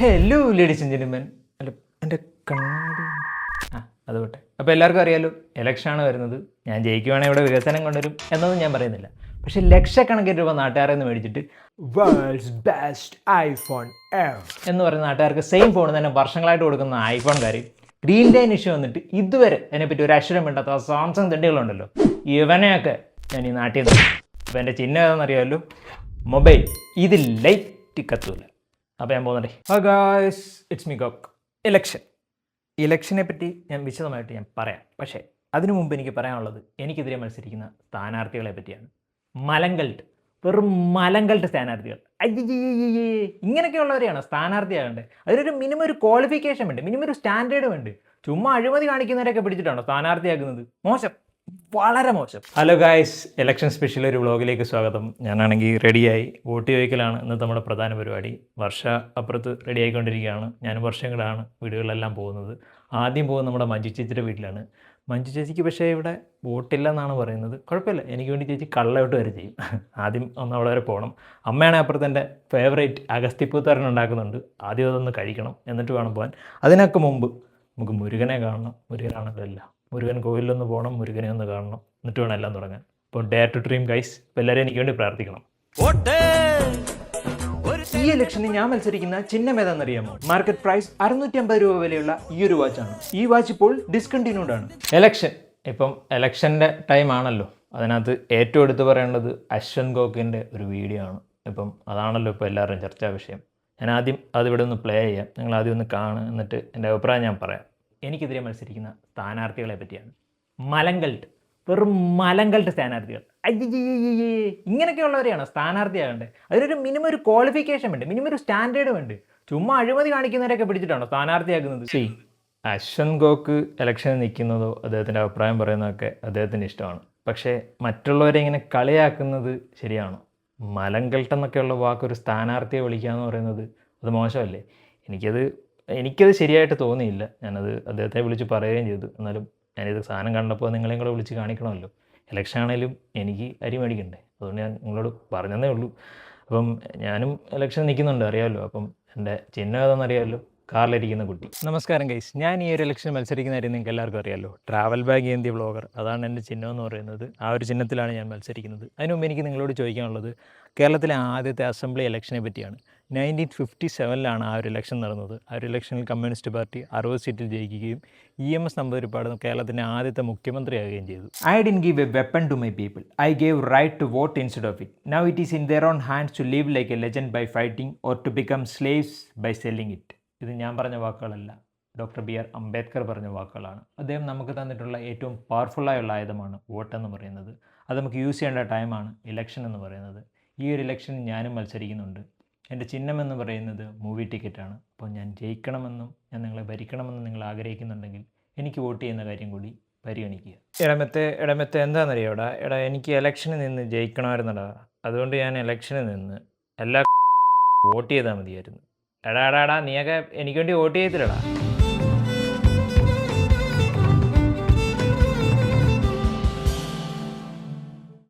Hello ladies and gentlemen. അല്ല എൻ്റെ കണ്ണാടി അതുകൊട്ടെ. അപ്പോൾ എല്ലാവർക്കും അറിയാലോ, ഇലക്ഷനാണ് വരുന്നത്. ഞാൻ ജയിക്കുവാണെങ്കിൽ ഇവിടെ വികസനം കൊണ്ടുവരും എന്നൊന്നും ഞാൻ പറയുന്നില്ല. പക്ഷേ ലക്ഷക്കണക്കിന് രൂപ നാട്ടുകാരിൽ നിന്ന് മേടിച്ചിട്ട് വേൾഡ്സ് ബെസ്റ്റ് ഐഫോൺ എന്ന് പറയുന്ന നാട്ടുകാർക്ക് സെയിം ഫോൺ തന്നെ വർഷങ്ങളായിട്ട് കൊടുക്കുന്ന ഐഫോൺകാർ ഗ്രീൻ ലൈൻ ഇഷ്യൂ വന്നിട്ട് ഇതുവരെ അതിനെപ്പറ്റി ഒരു അക്ഷരം വേണ്ടാത്ത സാംസങ് തെണ്ടികളുണ്ടല്ലോ, ഇവനെയൊക്കെ ഞാൻ ഈ നാട്ടിൽ നിന്ന്. അപ്പോൾ എൻ്റെ ചിഹ്നം ഏതാണെന്നറിയാമല്ലോ, മൊബൈൽ. ഇതിൽ ലൈറ്റ് കത്തൂല. അപ്പോൾ ഞാൻ പോകുന്നുണ്ടേ. Guys, it's me ഗോക്ക്. ഇലക്ഷനെ പറ്റി ഞാൻ വിശദമായിട്ട് ഞാൻ പറയാം. പക്ഷേ അതിനു മുമ്പ് എനിക്ക് പറയാനുള്ളത് എനിക്കെതിരെ മത്സരിക്കുന്ന സ്ഥാനാർത്ഥികളെ പറ്റിയാണ്. മലങ്കൾട്ട്, വെറും മലങ്കൾട്ട് സ്ഥാനാർത്ഥികൾ. അയ്യേ, ഇങ്ങനെയൊക്കെയുള്ളവരെയാണ് സ്ഥാനാർത്ഥിയാകേണ്ടത്. അതിനൊരു മിനിമം ഒരു ക്വാളിഫിക്കേഷൻ വേണ്ട, മിനിമം ഒരു സ്റ്റാൻഡേർഡ് വേണ്ട. ചുമ്മാ അഴിമതി കാണിക്കുന്നവരെയൊക്കെ പിടിച്ചിട്ടാണോ സ്ഥാനാർത്ഥിയാക്കുന്നത്? മോശം, വളരെ മോശം. ഹലോ ഗായ്സ്, ഇലക്ഷൻ സ്പെഷ്യൽ ഒരു വ്ളോഗിലേക്ക് സ്വാഗതം. ഞാനാണെങ്കിൽ റെഡിയായി. വോട്ട് ചോദിക്കലാണ് ഇന്നത്തെ നമ്മുടെ പ്രധാന പരിപാടി. വർഷ അപ്പുറത്ത് റെഡി ആയിക്കൊണ്ടിരിക്കുകയാണ്. ഞാനും വർഷങ്ങളാണ് വീടുകളിലെല്ലാം പോകുന്നത്. ആദ്യം പോകുന്നത് നമ്മുടെ മഞ്ജു ചേച്ചിയുടെ വീട്ടിലാണ്. മഞ്ജു ചേച്ചിക്ക് പക്ഷേ ഇവിടെ വോട്ടില്ല എന്നാണ് പറയുന്നത്. കുഴപ്പമില്ല, എനിക്ക് വേണ്ടി ചേച്ചി കള്ളയോട്ട് വരെ ചെയ്യും. ആദ്യം ഒന്ന് അവിടെ വരെ പോകണം. അമ്മയാണ് അപ്പുറത്ത് എൻ്റെ ഫേവറേറ്റ് അഗസ്തിപ്പൂത്തോരൻ ഉണ്ടാക്കുന്നുണ്ട്. ആദ്യം അതൊന്ന് കഴിക്കണം, എന്നിട്ട് വേണം പോകാൻ. അതിനൊക്കെ മുമ്പ് നമുക്ക് മുരുകനെ കാണണം. മുരുകനാണല്ലോ എല്ലാം. മുരുകൻ കോവിലൊന്ന് പോകണം, മുരുകനെ ഒന്ന് കാണണം, എന്നിട്ട് വേണം എല്ലാം തുടങ്ങാൻ. അപ്പോൾ ഡെയർ ടു ഡ്രീം ഗൈസ്. എല്ലാവരും എനിക്ക് വേണ്ടി പ്രാർത്ഥിക്കണം. ഈ ഇലക്ഷനിൽ ഞാൻ മത്സരിക്കുന്ന ചിഹ്നം ഏതാണെന്നറിയാമോ? മാർക്കറ്റ് പ്രൈസ് 650 രൂപ വിലയുള്ള ഈ ഒരു വാച്ചാണ്. ഈ വാച്ച് ഇപ്പോൾ ഡിസ്കണ്ടിന്യൂഡ് ആണ്. ഇപ്പം ഇലക്ഷൻ്റെ ടൈം ആണല്ലോ. അതിനകത്ത് ഏറ്റവും എടുത്ത് പറയേണ്ടത് അശ്വന്ത് ഗോക്കിൻ്റെ ഒരു വീഡിയോ ആണ്. ഇപ്പം അതാണല്ലോ ഇപ്പോൾ എല്ലാവരുടെയും ചർച്ചാ വിഷയം. ഞാൻ ആദ്യം അതിവിടെ ഒന്ന് പ്ലേ ചെയ്യാം. നിങ്ങൾ ആദ്യം ഒന്ന് കാണുക, എന്നിട്ട് എൻ്റെ അഭിപ്രായം ഞാൻ പറയാം. എനിക്കെതിരെ മത്സരിക്കുന്ന സ്ഥാനാർത്ഥികളെ പറ്റിയാണ്. മലങ്കൾട്ട്, വെറും മലങ്കൾട്ട് സ്ഥാനാർത്ഥികൾ. അയ്യേ, ഇങ്ങനെയൊക്കെയുള്ളവരെയാണ് സ്ഥാനാർത്ഥിയാകേണ്ടത്. അതിനൊരു മിനിമം ഒരു ക്വാളിഫിക്കേഷൻ വേണ്ട, മിനിമം ഒരു സ്റ്റാൻഡേർഡ് വേണ്ട. ചുമ്മാ അഴിമതി കാണിക്കുന്നവരെയൊക്കെ പിടിച്ചിട്ടാണോ സ്ഥാനാർത്ഥിയാക്കുന്നത്? അശ്വന്ത് ഗോക്ക് ഇലക്ഷനിൽ നിൽക്കുന്നതോ അദ്ദേഹത്തിൻ്റെ അഭിപ്രായം പറയുന്നതൊക്കെ അദ്ദേഹത്തിൻ്റെ ഇഷ്ടമാണ്. പക്ഷേ മറ്റുള്ളവരെ ഇങ്ങനെ കളിയാക്കുന്നത് ശരിയാണോ? മലങ്കൾട്ട് എന്നൊക്കെയുള്ള വാക്കൊരു സ്ഥാനാർത്ഥിയെ വിളിക്കുക എന്ന് പറയുന്നത് അത് മോശമല്ലേ? എനിക്കത് ശരിയായിട്ട് തോന്നിയില്ല. ഞാനത് അദ്ദേഹത്തെ വിളിച്ച് പറയുകയും ചെയ്തു. എന്നാലും ഞാനിത് സാധനം കണ്ടപ്പോൾ നിങ്ങളെയും കൂടെ വിളിച്ച് കാണിക്കണമല്ലോ. ഇലക്ഷൻ ആണെങ്കിലും എനിക്ക് അരി മേടിക്കണ്ടേ, അതുകൊണ്ട് ഞാൻ നിങ്ങളോട് പറഞ്ഞതേ ഉള്ളൂ. അപ്പം ഞാനും ഇലക്ഷൻ നിൽക്കുന്നുണ്ട്, അറിയാമല്ലോ. അപ്പം എൻ്റെ ചിഹ്നം ഏതാണെന്നറിയാമല്ലോ, കാറിലിരിക്കുന്ന കുട്ടി. നമസ്കാരം ഗൈസ്, ഞാൻ ഈ ഒരു ഇലക്ഷൻ മത്സരിക്കുന്ന കാര്യം നിങ്ങൾക്ക് എല്ലാവർക്കും അറിയാമല്ലോ. ട്രാവൽ ബാഗ് ഏന്തിയ വ്ളോഗർ, അതാണ് എൻ്റെ ചിഹ്നം എന്ന് പറയുന്നത്. ആ ഒരു ചിഹ്നത്തിലാണ് ഞാൻ മത്സരിക്കുന്നത്. അതിന് മുമ്പ് എനിക്ക് നിങ്ങളോട് ചോദിക്കാനുള്ളത് കേരളത്തിലെ ആദ്യത്തെ അസംബ്ലി ഇലക്ഷനെ പറ്റിയാണ്. 1957 ആ ഒരു ഇലക്ഷൻ നടന്നത്. ആ ഒരു ഇലക്ഷനിൽ കമ്മ്യൂണിസ്റ്റ് പാർട്ടി 60 സീറ്റിൽ ജയിക്കുകയും EMS നമ്പൂതിരിപ്പാട് കേരളത്തിൻ്റെ ആദ്യത്തെ മുഖ്യമന്ത്രിയാവുകയും ചെയ്തു. I didn't give a weapon to my people, I gave right to vote instead of it. Now it is in their own hands to live like a legend by fighting or to become slaves by selling it. ഇത് ഞാൻ പറഞ്ഞ വാക്കുകളല്ല, doctor BR Ambedkar പറഞ്ഞ വാക്കുകളാണ്. അദ്ദേഹം നമുക്ക് തന്നിട്ടുള്ള ഏറ്റവും പവർഫുള്ളായുള്ള ആയുധമാണ് വോട്ടെന്ന് പറയുന്നത്. അത് നമുക്ക് യൂസ് ചെയ്യേണ്ട ടൈമാണ് ഇലക്ഷൻ എന്ന് പറയുന്നത്. ഈ ഒരു ഇലക്ഷനിൽ ഞാനും മത്സരിക്കുന്നുണ്ട്. എൻ്റെ ചിഹ്നം എന്ന് പറയുന്നത് മൂവി ടിക്കറ്റാണ്. അപ്പോൾ ഞാൻ ജയിക്കണമെന്നും ഞാൻ നിങ്ങളെ ഭരിക്കണമെന്നും നിങ്ങൾ ആഗ്രഹിക്കുന്നുണ്ടെങ്കിൽ എനിക്ക് വോട്ട് ചെയ്യുന്ന കാര്യം കൂടി പരിഗണിക്കുക. ഇടമത്തെ എന്താണെന്നറിയാം എടാ, എനിക്ക് ഇലക്ഷനിൽ നിന്ന് ജയിക്കണമായിരുന്നടാ. അതുകൊണ്ട് ഞാൻ ഇലക്ഷനിൽ നിന്ന് എല്ലാ വോട്ട് ചെയ്താൽ മതിയായിരുന്നു. എടാ നീയൊക്കെ എനിക്ക് വേണ്ടി വോട്ട് ചെയ്തില്ലടാ.